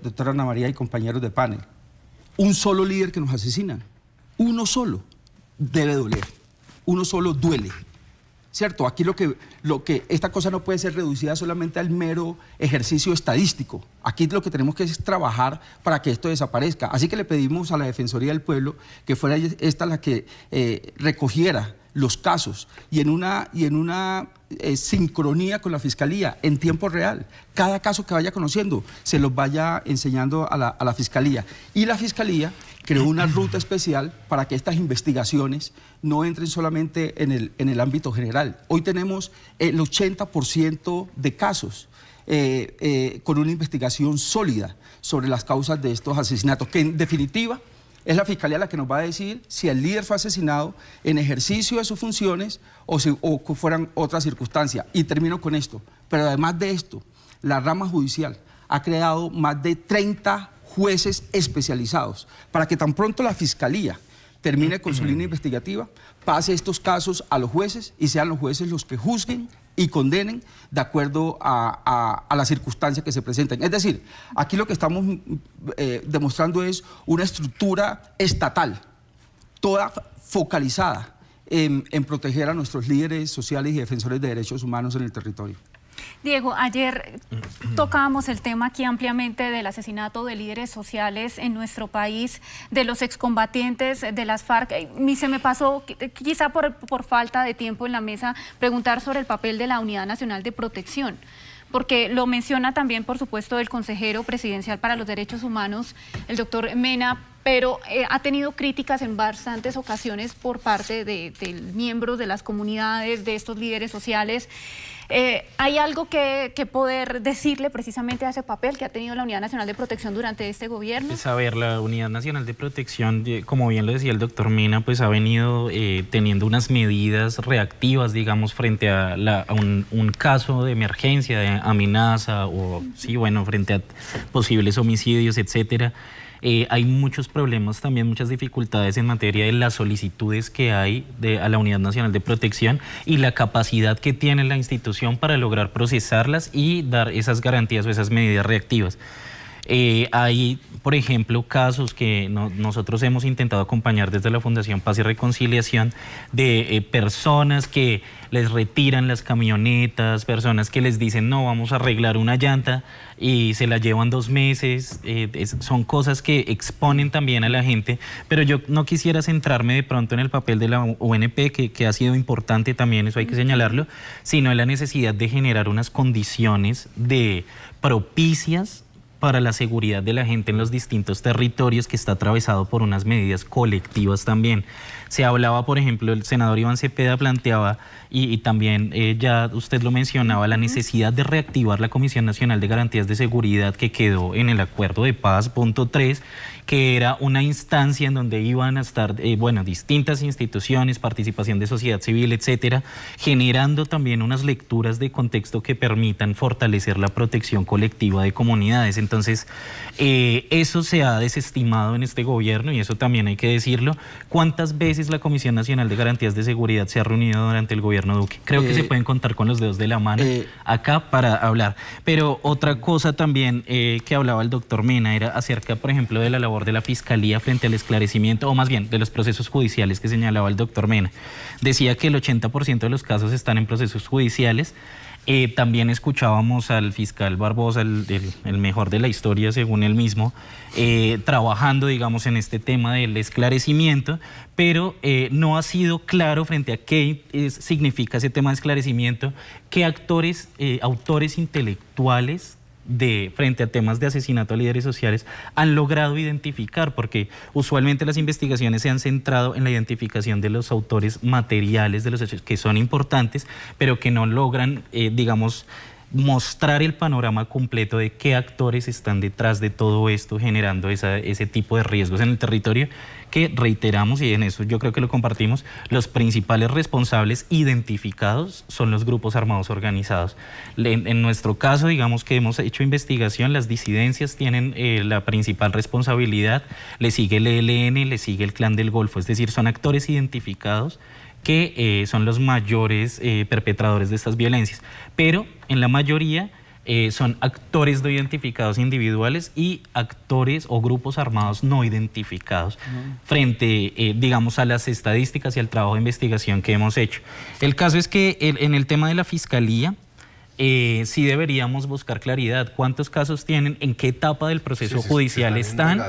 doctora Ana María y compañeros de panel. Un solo líder que nos asesinan, uno solo, debe doler, uno solo duele. ¿Cierto? Aquí esta cosa no puede ser reducida solamente al mero ejercicio estadístico. Aquí lo que tenemos que es trabajar para que esto desaparezca. Así que le pedimos a la Defensoría del Pueblo que fuera esta la que recogiera los casos y en una sincronía con la Fiscalía en tiempo real. Cada caso que vaya conociendo se los vaya enseñando a la Fiscalía. Y la Fiscalía creó una ruta especial para que estas investigaciones no entren solamente en el ámbito general. Hoy tenemos el 80% de casos con una investigación sólida sobre las causas de estos asesinatos, que en definitiva es la Fiscalía la que nos va a decir si el líder fue asesinado en ejercicio de sus funciones o fueran otras circunstancias. Y termino con esto. Pero además de esto, la rama judicial ha creado más de 30 jueces especializados para que tan pronto la Fiscalía termine con su línea investigativa, pase estos casos a los jueces y sean los jueces los que juzguen y condenen de acuerdo a las circunstancias que se presenten. Es decir, aquí lo que estamos demostrando es una estructura estatal, toda focalizada en proteger a nuestros líderes sociales y defensores de derechos humanos en el territorio. Diego, ayer tocábamos el tema aquí ampliamente del asesinato de líderes sociales en nuestro país, de los excombatientes de las FARC. Y se me pasó, quizá por falta de tiempo en la mesa, preguntar sobre el papel de la Unidad Nacional de Protección, porque lo menciona también, por supuesto, el consejero presidencial para los derechos humanos, el doctor Mena, pero ha tenido críticas en bastantes ocasiones por parte de miembros de las comunidades, de estos líderes sociales. ¿Hay algo que poder decirle precisamente a ese papel que ha tenido la Unidad Nacional de Protección durante este gobierno? Pues a ver, la Unidad Nacional de Protección, como bien lo decía el doctor Mena, pues ha venido teniendo unas medidas reactivas, digamos, frente a un caso de emergencia, de amenaza, o sí, bueno, frente a posibles homicidios, etcétera. Hay muchos problemas también, muchas dificultades en materia de las solicitudes que hay a la Unidad Nacional de Protección y la capacidad que tiene la institución para lograr procesarlas y dar esas garantías o esas medidas reactivas. Hay, por ejemplo, casos que nosotros hemos intentado acompañar desde la Fundación Paz y Reconciliación de personas que les retiran las camionetas, personas que les dicen no, vamos a arreglar una llanta y se la llevan 2 meses. Son cosas que exponen también a la gente, pero yo no quisiera centrarme de pronto en el papel de la UNP, que ha sido importante también, eso hay que señalarlo, sino en la necesidad de generar unas condiciones propicias para la seguridad de la gente en los distintos territorios, que está atravesado por unas medidas colectivas también. Se hablaba, por ejemplo, el senador Iván Cepeda planteaba, y también ya usted lo mencionaba, la necesidad de reactivar la Comisión Nacional de Garantías de Seguridad que quedó en el Acuerdo de Paz, punto 3, que era una instancia en donde iban a estar, distintas instituciones, participación de sociedad civil, etcétera, generando también unas lecturas de contexto que permitan fortalecer la protección colectiva de comunidades. Entonces, Entonces, eso se ha desestimado en este gobierno y eso también hay que decirlo. ¿Cuántas veces la Comisión Nacional de Garantías de Seguridad se ha reunido durante el gobierno Duque? Creo que se pueden contar con los dedos de la mano acá para hablar. Pero otra cosa también que hablaba el doctor Mena era acerca, por ejemplo, de la labor de la Fiscalía frente al esclarecimiento, o más bien de los procesos judiciales que señalaba el doctor Mena. Decía que el 80% de los casos están en procesos judiciales. También escuchábamos al fiscal Barbosa, el mejor de la historia según él mismo, trabajando, digamos, en este tema del esclarecimiento, pero no ha sido claro frente a qué significa ese tema de esclarecimiento, qué autores intelectuales frente a temas de asesinato a líderes sociales han logrado identificar, porque usualmente las investigaciones se han centrado en la identificación de los autores materiales de los hechos, que son importantes, pero que no logran, digamos, mostrar el panorama completo de qué actores están detrás de todo esto, generando ese tipo de riesgos en el territorio, que reiteramos, y en eso yo creo que lo compartimos, los principales responsables identificados son los grupos armados organizados. En nuestro caso, digamos que hemos hecho investigación, las disidencias tienen la principal responsabilidad, le sigue el ELN, le sigue el Clan del Golfo, es decir, son actores identificados que son los mayores perpetradores de estas violencias, pero en la mayoría son actores no identificados individuales y actores o grupos armados no identificados frente, digamos, a las estadísticas y al trabajo de investigación que hemos hecho. El caso es que en el tema de la Fiscalía, sí deberíamos buscar claridad. ¿Cuántos casos tienen? ¿En qué etapa del proceso judicial están?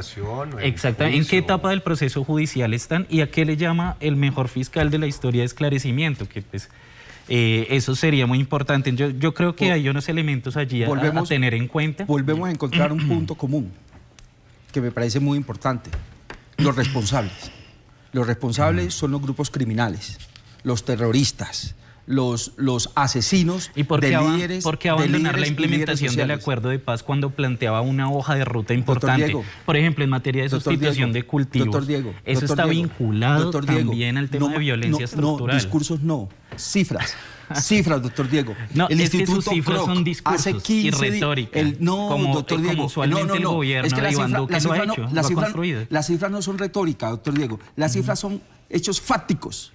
Exactamente. ¿En qué etapa del proceso judicial están? ¿Y a qué le llama el mejor fiscal de la historia de esclarecimiento? Que pues eso sería muy importante. Yo creo que hay unos elementos allí a tener en cuenta. Volvemos a encontrar un punto común que me parece muy importante. Los responsables. Los responsables son los grupos criminales, los terroristas, los asesinos de líderes. ¿Por qué abandonar la implementación del acuerdo de paz cuando planteaba una hoja de ruta importante? Diego, por ejemplo, en materia de sustitución de cultivos. Eso está vinculado también al tema de violencia estructural. No, discursos no, cifras. Cifras, doctor Diego. No, el Instituto Kroc son discursos hace 15 y retórica. Doctor Diego. Como usualmente el gobierno de Iván Duque lo ha hecho, lo ha construido. Las cifras no son retórica, doctor Diego. Las cifras son hechos fácticos.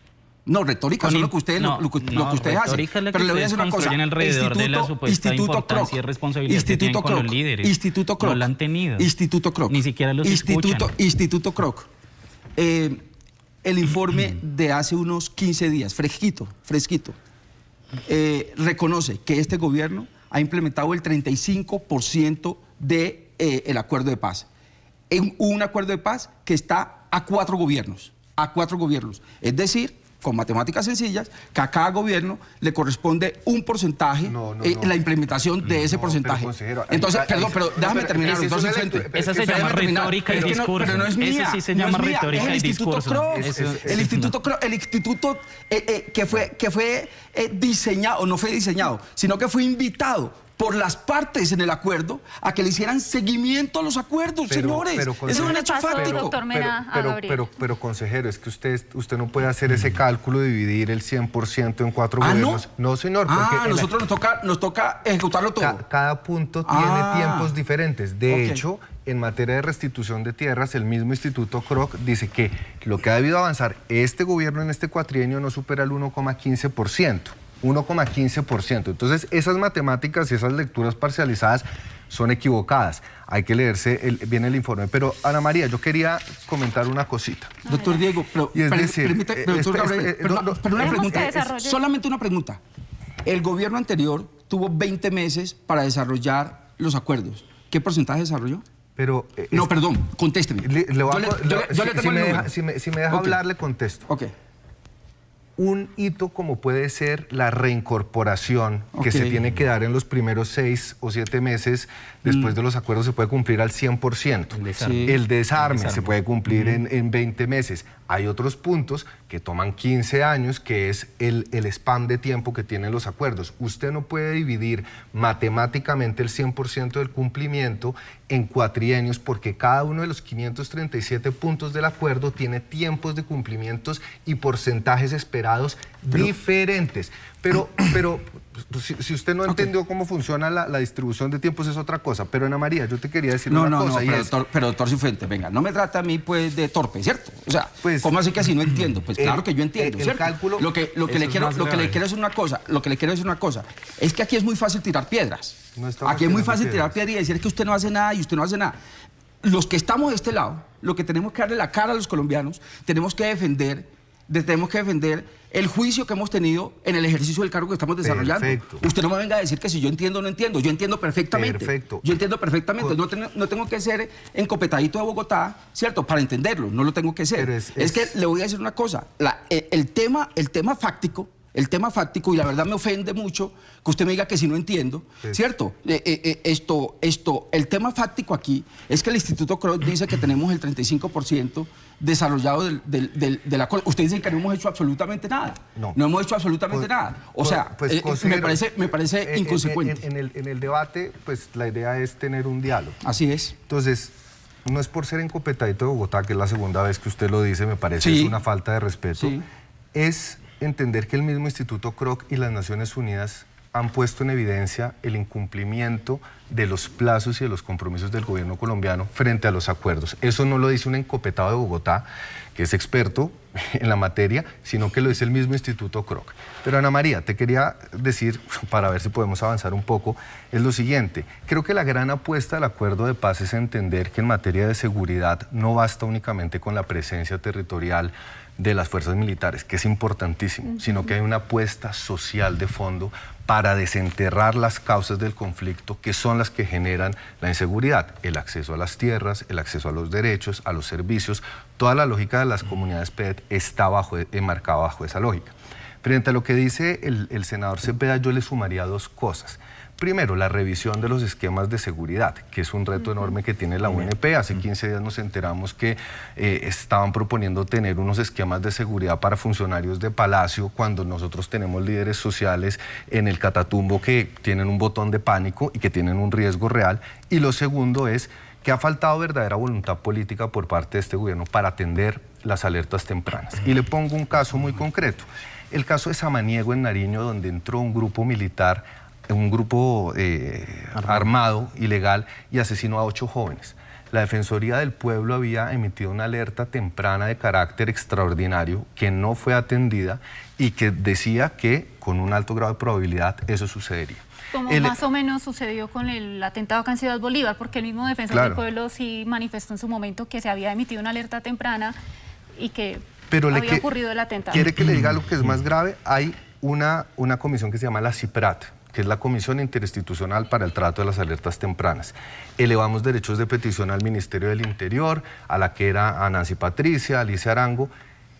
No, retórica es lo que ustedes hacen. Pero le voy a decir una cosa. Alrededor de la supuesta importancia y responsabilidad que tienen con los líderes. Instituto Kroc. No la han tenido. Instituto Kroc. Ni siquiera los escuchan. Instituto Kroc. El informe de hace unos 15 días, fresquito, reconoce que este gobierno ha implementado el 35% del acuerdo de paz. Un acuerdo de paz que está a 4 gobiernos. Es decir, con matemáticas sencillas, que a cada gobierno le corresponde un porcentaje, la implementación de ese porcentaje. Entonces, pero déjame terminar. Esa se llama retórica y discurso. Pero no es mía. Eso sí se llama retórica y discurso. El Instituto Kroc, que fue diseñado, no fue diseñado, sino que fue invitado por las partes en el acuerdo a que le hicieran seguimiento a los acuerdos, señores. Eso es un hecho fáctico. Pero, consejero, es que usted no puede hacer ese cálculo, dividir el 100% en 4 gobiernos. No, señor. A nosotros nos toca ejecutarlo todo. Cada punto tiene tiempos diferentes. De hecho, en materia de restitución de tierras, el mismo Instituto Kroc dice que lo que ha debido avanzar este gobierno en este cuatrienio no supera el 1,15%. 1,15%. Entonces, esas matemáticas y esas lecturas parcializadas son equivocadas. Hay que leerse bien el informe. Pero, Ana María, yo quería comentar una cosita. Doctor Diego, pero una pregunta, solamente una pregunta. El gobierno anterior tuvo 20 meses para desarrollar los acuerdos. ¿Qué porcentaje desarrolló? No, perdón, contésteme. Si me deja hablar, le contesto. Ok. Un hito como puede ser la reincorporación que se tiene que dar en los primeros 6 o 7 meses después de los acuerdos se puede cumplir al 100%. El desarme se puede cumplir en 20 meses. Hay otros puntos que toman 15 años, que es el spam de tiempo que tienen los acuerdos. Usted no puede dividir matemáticamente el 100% del cumplimiento en cuatrienios porque cada uno de los 537 puntos del acuerdo tiene tiempos de cumplimientos y porcentajes esperados diferentes. Pero si usted no entendió cómo funciona la distribución de tiempos es otra cosa. Pero Ana María, yo te quería decir una cosa. Pero doctor Cifuentes, venga, no me trata a mí pues de torpe, ¿cierto? O sea, pues, ¿cómo así que si no entiendo? Pues claro que yo entiendo, el ¿cierto? cálculo, lo que le quiero decir una cosa, es que aquí es muy fácil tirar piedras. Aquí es muy fácil tirar piedras y decir que usted no hace nada y usted no hace nada. Los que estamos de este lado, lo que tenemos que darle la cara a los colombianos, tenemos que defender el juicio que hemos tenido en el ejercicio del cargo que estamos desarrollando. Perfecto. Usted no me venga a decir que si yo entiendo o no entiendo. Yo entiendo perfectamente. Perfecto. Yo entiendo perfectamente. No tengo que ser encopetadito de Bogotá, ¿cierto? Para entenderlo. No lo tengo que ser. Pero es que le voy a decir una cosa. El tema fáctico, y la verdad me ofende mucho que usted me diga que si no entiendo, ¿cierto? El tema fáctico aquí es que el Instituto Kroc dice que tenemos el 35% desarrollado del acuerdo. Ustedes dicen que no hemos hecho absolutamente nada. No hemos hecho absolutamente nada. O sea, me parece inconsecuente. En el debate, pues la idea es tener un diálogo. Así es. Entonces, no es por ser encopetadito de Bogotá, que es la segunda vez que usted lo dice, me parece es una falta de respeto. Sí. Es entender que el mismo Instituto Kroc y las Naciones Unidas han puesto en evidencia el incumplimiento de los plazos y de los compromisos del gobierno colombiano frente a los acuerdos. Eso no lo dice un encopetado de Bogotá, que es experto en la materia, sino que lo dice el mismo Instituto Kroc. Pero Ana María, te quería decir, para ver si podemos avanzar un poco, es lo siguiente. Creo que la gran apuesta del acuerdo de paz es entender que en materia de seguridad no basta únicamente con la presencia territorial de las fuerzas militares, que es importantísimo, sino que hay una apuesta social de fondo para desenterrar las causas del conflicto, que son las que generan la inseguridad, el acceso a las tierras, el acceso a los derechos, a los servicios. Toda la lógica de las comunidades PED está enmarcada bajo esa lógica. Frente a lo que dice el senador Cepeda, yo le sumaría dos cosas. Primero, la revisión de los esquemas de seguridad, que es un reto enorme que tiene la UNP. Hace 15 días nos enteramos que estaban proponiendo tener unos esquemas de seguridad para funcionarios de Palacio, cuando nosotros tenemos líderes sociales en el Catatumbo que tienen un botón de pánico y que tienen un riesgo real. Y lo segundo es que ha faltado verdadera voluntad política por parte de este gobierno para atender las alertas tempranas. Y le pongo un caso muy concreto. El caso de Samaniego en Nariño, donde entró un grupo militar, un grupo armado, ilegal, y asesinó a 8 jóvenes. La Defensoría del Pueblo había emitido una alerta temprana de carácter extraordinario que no fue atendida y que decía que con un alto grado de probabilidad eso sucedería. Como más o menos sucedió con el atentado acá en Ciudad Bolívar, porque el mismo Defensor del Pueblo sí manifestó en su momento que se había emitido una alerta temprana y que había ocurrido el atentado. ¿Quiere que le diga lo que es más grave? Hay una comisión que se llama la CIPRAT, que es la Comisión Interinstitucional para el Trato de las Alertas Tempranas. Elevamos derechos de petición al Ministerio del Interior, a la que era a Nancy Patricia, a Alicia Arango,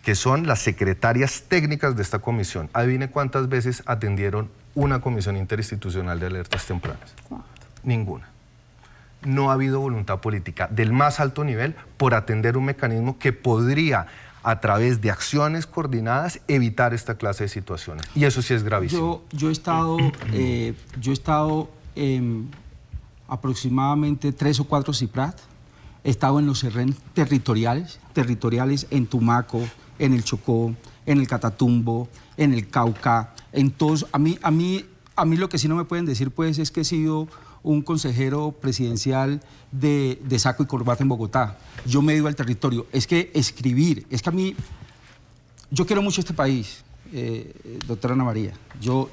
que son las secretarias técnicas de esta comisión. Adivine cuántas veces atendieron una Comisión Interinstitucional de Alertas Tempranas. Ninguna. No ha habido voluntad política del más alto nivel por atender un mecanismo que podría, a través de acciones coordinadas, evitar esta clase de situaciones. Y eso sí es gravísimo. Yo he estado aproximadamente 3 o 4 CIPRAT. He estado en los CERREN territoriales en Tumaco, en el Chocó, en el Catatumbo, en el Cauca, en todos. A mí lo que sí no me pueden decir pues es que he sido un consejero presidencial de saco y corbata en Bogotá. Yo me he ido al territorio. Es que escribir, es que a mí, yo quiero mucho este país, doctora Ana María. Yo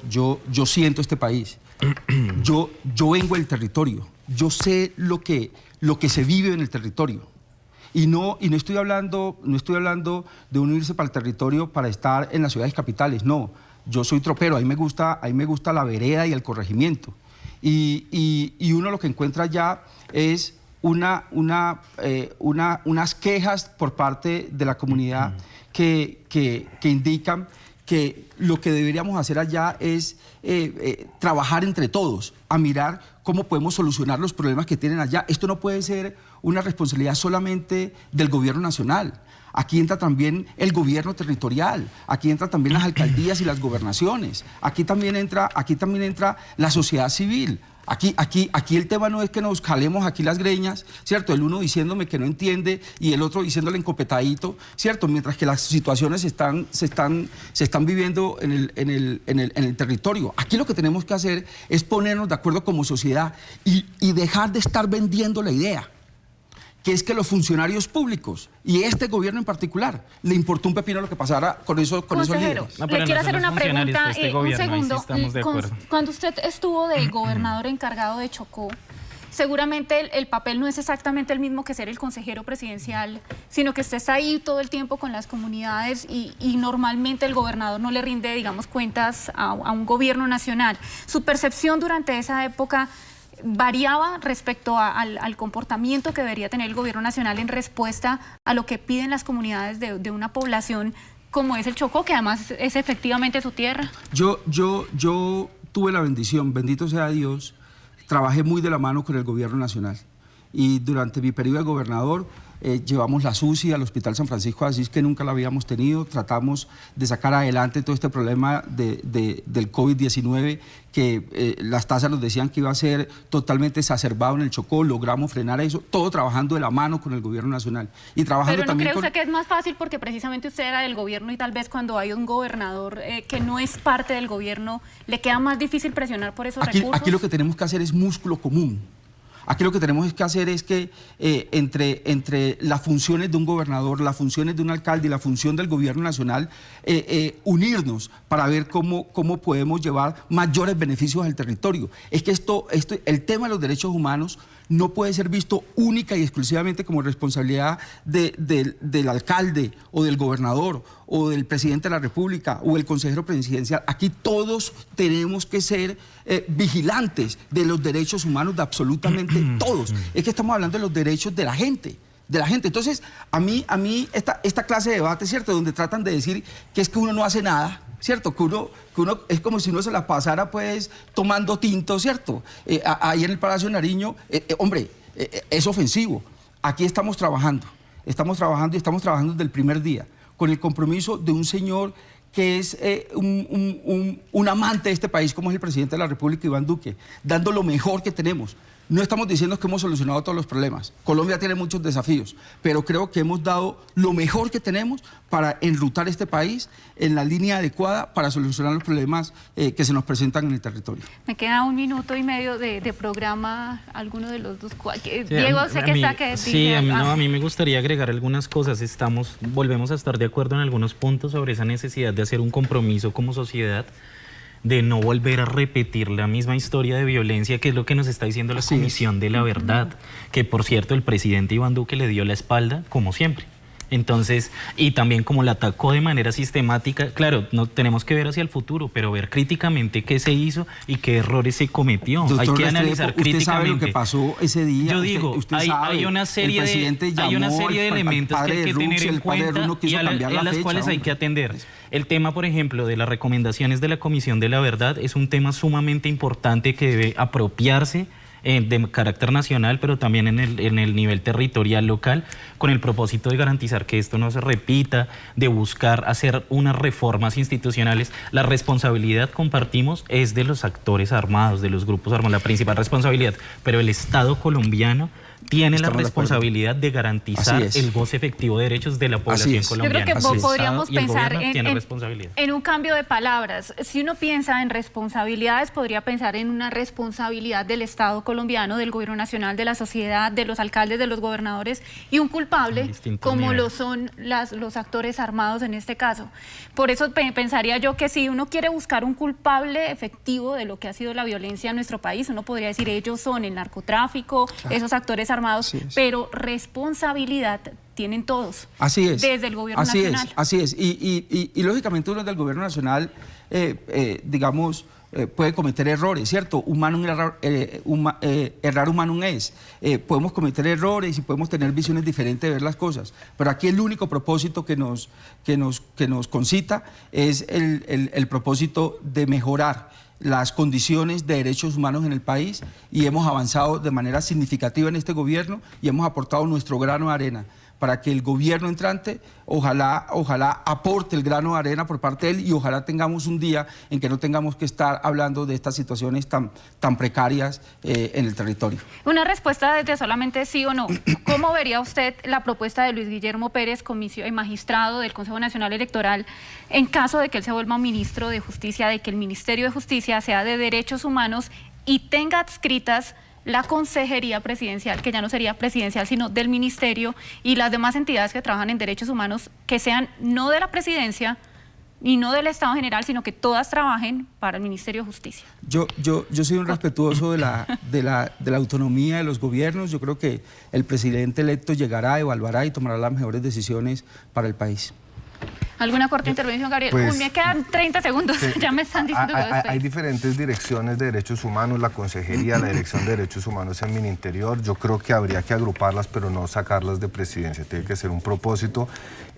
siento este país. Yo vengo del territorio. Yo sé lo que se vive en el territorio. Y no estoy hablando de unirse para el territorio para estar en las ciudades capitales. No, yo soy tropero. A mí me gusta la vereda y el corregimiento. Y uno lo que encuentra ya es unas quejas por parte de la comunidad que indican que lo que deberíamos hacer allá es trabajar entre todos, a mirar cómo podemos solucionar los problemas que tienen allá. Esto no puede ser una responsabilidad solamente del gobierno nacional. Aquí entra también el gobierno territorial, aquí entra también las alcaldías y las gobernaciones, aquí también entra la sociedad civil. Aquí el tema no es que nos jalemos aquí las greñas, ¿cierto? El uno diciéndome que no entiende y el otro diciéndole encopetadito, ¿cierto? Mientras que las situaciones se están viviendo en el territorio. Aquí lo que tenemos que hacer es ponernos de acuerdo como sociedad y dejar de estar vendiendo la idea, que es que los funcionarios públicos y este gobierno en particular le importó un pepino lo que pasara con esos líderes. No, le quiero hacer una pregunta, un segundo. Cuando usted estuvo de gobernador encargado de Chocó, seguramente el papel no es exactamente el mismo que ser el consejero presidencial, sino que usted está ahí todo el tiempo con las comunidades y normalmente el gobernador no le rinde, digamos, cuentas a un gobierno nacional. Su percepción durante esa época variaba respecto al comportamiento que debería tener el gobierno nacional en respuesta a lo que piden las comunidades de una población como es el Chocó, que además es efectivamente su tierra. Yo tuve la bendición, bendito sea Dios, trabajé muy de la mano con el gobierno nacional y durante mi periodo de gobernador llevamos la SUSI al Hospital San Francisco de Asís, que nunca la habíamos tenido. Tratamos de sacar adelante todo este problema del COVID-19, que las tasas nos decían que iba a ser totalmente exacerbado en el Chocó. Logramos frenar eso, todo trabajando de la mano con el gobierno nacional. Y trabajando Pero ¿no también cree usted que es más fácil porque precisamente usted era del gobierno y tal vez cuando hay un gobernador que no es parte del gobierno, le queda más difícil presionar por esos recursos? Aquí lo que tenemos que hacer es músculo común. Aquí lo que tenemos que hacer es que entre las funciones de un gobernador, las funciones de un alcalde y la función del gobierno nacional, unirnos para ver cómo podemos llevar mayores beneficios al territorio. Es que el tema de los derechos humanos no puede ser visto única y exclusivamente como responsabilidad del alcalde o del gobernador o del presidente de la República o el consejero presidencial. Aquí todos tenemos que ser vigilantes de los derechos humanos de absolutamente todos. Es que estamos hablando de los derechos de la gente. Entonces, a mí esta clase de debate, ¿cierto?, donde tratan de decir que es que uno no hace nada, ¿cierto?, que uno es como si uno se la pasara pues tomando tinto, ¿cierto?, ahí en el Palacio de Nariño, hombre, es ofensivo. Aquí estamos trabajando y estamos trabajando desde el primer día, con el compromiso de un señor que es un amante de este país, como es el presidente de la República, Iván Duque, dando lo mejor que tenemos. No estamos diciendo que hemos solucionado todos los problemas. Colombia tiene muchos desafíos, pero creo que hemos dado lo mejor que tenemos para enrutar este país en la línea adecuada para solucionar los problemas que se nos presentan en el territorio. Me queda 1 minuto y medio de programa, alguno de los dos. Diego, sé que está que... Sí, a mí me gustaría agregar algunas cosas. Volvemos a estar de acuerdo en algunos puntos sobre esa necesidad de hacer un compromiso como sociedad, de no volver a repetir la misma historia de violencia, que es lo que nos está diciendo la Comisión de la Verdad, que por cierto el presidente Iván Duque le dio la espalda, como siempre. Entonces, y también como la atacó de manera sistemática, claro, no tenemos que ver hacia el futuro, pero ver críticamente qué se hizo y qué errores se cometió. Doctor, hay que analizar críticamente. ¿Usted sabe lo que pasó ese día? Yo digo, hay una serie de elementos que hay que tener en cuenta y a las cuales hay que atender. El tema, por ejemplo, de las recomendaciones de la Comisión de la Verdad es un tema sumamente importante que debe apropiarse de carácter nacional, pero también en el nivel territorial local, con el propósito de garantizar que esto no se repita, de buscar hacer unas reformas institucionales. La responsabilidad, compartimos, es de los actores armados, de los grupos armados, la principal responsabilidad, pero el Estado colombiano tiene la responsabilidad de garantizar el goce efectivo de derechos de la población colombiana. Yo creo que podríamos pensar en un cambio de palabras. Si uno piensa en responsabilidades, podría pensar en una responsabilidad del Estado colombiano, del gobierno nacional, de la sociedad, de los alcaldes, de los gobernadores, y un culpable, como lo son los actores armados en este caso. Por eso pensaría yo que si uno quiere buscar un culpable efectivo de lo que ha sido la violencia en nuestro país, uno podría decir ellos son el narcotráfico, esos actores armados, pero responsabilidad tienen todos. Así es. Desde el gobierno nacional. Así es. Y lógicamente uno del gobierno nacional, digamos, puede cometer errores, ¿cierto? Errar humanum es. Podemos cometer errores y podemos tener visiones diferentes de ver las cosas, pero aquí el único propósito que nos concita es el propósito de mejorar las condiciones de derechos humanos en el país, y hemos avanzado de manera significativa en este gobierno y hemos aportado nuestro grano de arena para que el gobierno entrante ojalá aporte el grano de arena por parte de él y ojalá tengamos un día en que no tengamos que estar hablando de estas situaciones tan precarias en el territorio. Una respuesta de solamente sí o no. ¿Cómo vería usted la propuesta de Luis Guillermo Pérez, magistrado del Consejo Nacional Electoral, en caso de que él se vuelva ministro de Justicia, de que el Ministerio de Justicia sea de Derechos Humanos y tenga adscritas la Consejería Presidencial, que ya no sería presidencial, sino del Ministerio, y las demás entidades que trabajan en derechos humanos, que sean no de la Presidencia y no del Estado en general, sino que todas trabajen para el Ministerio de Justicia? Yo soy un respetuoso de la autonomía de los gobiernos. Yo creo que el presidente electo llegará, evaluará y tomará las mejores decisiones para el país. ¿Alguna corta intervención, Gabriel? Pues, me quedan 30 segundos, ya me están diciendo que hay diferentes direcciones de derechos humanos, la Consejería, la Dirección de Derechos Humanos en Mininterior. Yo creo que habría que agruparlas, pero no sacarlas de presidencia. Tiene que ser un propósito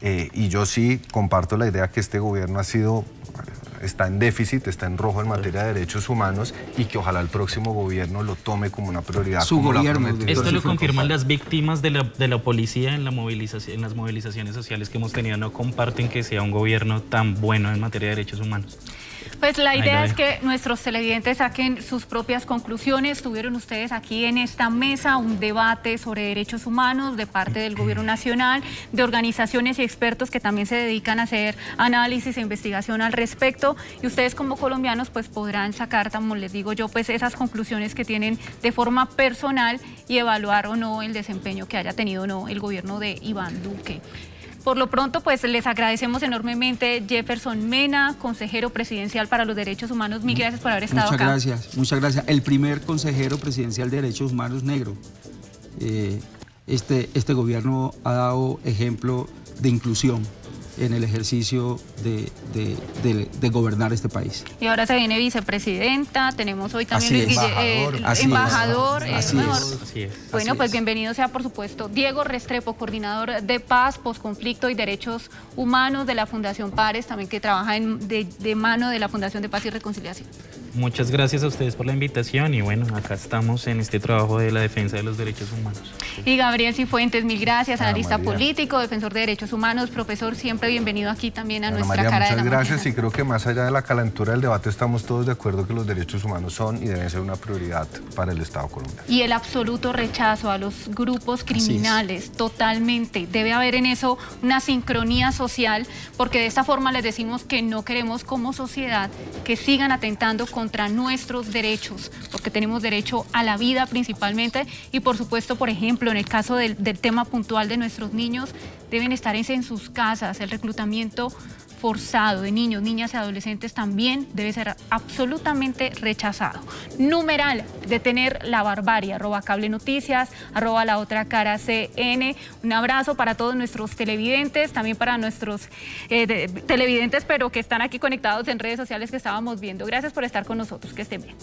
y yo sí comparto la idea que este gobierno está en déficit, está en rojo en materia de derechos humanos y que ojalá el próximo gobierno lo tome como una prioridad. Su gobierno. Esto lo confirman las víctimas de la policía en las movilizaciones sociales que hemos tenido. No comparten que sea un gobierno tan bueno en materia de derechos humanos. Pues la idea es que nuestros televidentes saquen sus propias conclusiones. Tuvieron ustedes aquí en esta mesa un debate sobre derechos humanos de parte del Gobierno Nacional, de organizaciones y expertos que también se dedican a hacer análisis e investigación al respecto. Y ustedes como colombianos pues podrán sacar, como les digo yo, pues esas conclusiones que tienen de forma personal y evaluar o no el desempeño que haya tenido o no el gobierno de Iván Duque. Por lo pronto, pues les agradecemos enormemente Jefferson Mena, consejero presidencial para los derechos humanos. Mil gracias por haber estado acá. Muchas gracias. El primer consejero presidencial de derechos humanos negro. Este gobierno ha dado ejemplo de inclusión en el ejercicio de gobernar este país. Y ahora se viene vicepresidenta, tenemos hoy también embajador. Así es. Bueno, pues bienvenido sea, por supuesto, Diego Restrepo, coordinador de paz, posconflicto y derechos humanos de la Fundación Pares, también que trabaja de mano de la Fundación de Paz y Reconciliación. Muchas gracias a ustedes por la invitación y bueno, acá estamos en este trabajo de la defensa de los derechos humanos. Y Gabriel Cifuentes, mil gracias, analista político, defensor de derechos humanos, profesor, siempre bienvenido aquí también a nuestra cara de la muchas gracias mañana. Y creo que más allá de la calentura del debate estamos todos de acuerdo que los derechos humanos son y deben ser una prioridad para el Estado colombiano. Y el absoluto rechazo a los grupos criminales, totalmente. Debe haber en eso una sincronía social, porque de esta forma les decimos que no queremos como sociedad que sigan atentando contra nuestros derechos, porque tenemos derecho a la vida principalmente y por supuesto, por ejemplo, en el caso del tema puntual de nuestros niños, deben estar en sus casas. El reclutamiento forzado de niños, niñas y adolescentes también debe ser absolutamente rechazado. Numeral, detener la barbarie, @cablenoticias, @laotracara_cn. Un abrazo para todos nuestros televidentes, también para nuestros televidentes, pero que están aquí conectados en redes sociales que estábamos viendo. Gracias por estar con nosotros, que estén bien.